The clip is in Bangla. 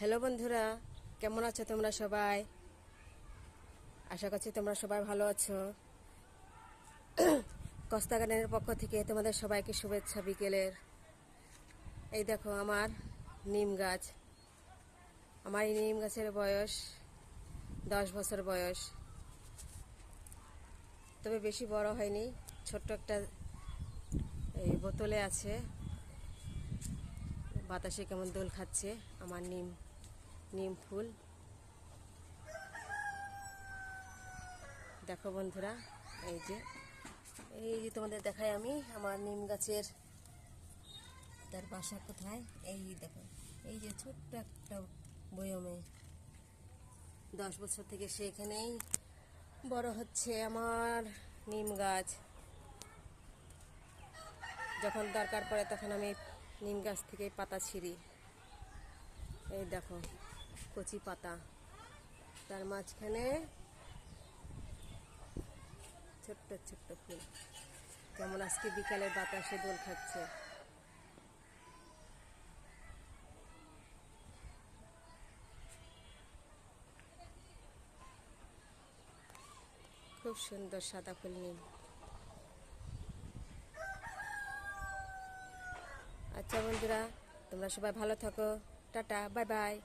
হ্যালো বন্ধুরা, কেমন আছো তোমরা সবাই? আশা করছি তোমরা সবাই ভালো আছো। কস্তা গার্ডেনের পক্ষ থেকে তোমাদের সবাইকে শুভেচ্ছা বিকেলের। এই দেখো আমার নিম গাছ। আমার এই নিম গাছের বয়স 10 বছর বয়স, তবে বেশি বড় হয়নি। ছোট্ট একটা এই বোতলে আছে, বাতাসে কেমন দোল খাচ্ছে আমার নিম নিম ফুল। দেখো বন্ধুরা, এই যে তোমাদের দেখাই আমি আমার নিম গাছের তার বাসা কোথায়। এই দেখো, এই যে ছোট্ট একটা বয়মে 10 বছর থেকে সেখানেই বড় হচ্ছে আমার নিম গাছ। যখন দরকার পড়ে তখন আমি নিম গাছ থেকে পাতা ছিঁড়ি। এই দেখো কচি পাতা, তার মাঝখানে ছোট্ট ছোট্ট ফুল। যেমন আজকে বিকালের বাতাসে দোল খাচ্ছে। খুব সুন্দর সাদা ফুল নিম। আচ্ছা বন্ধুরা, তোমরা সবাই ভালো থাকো। Tata, bye bye.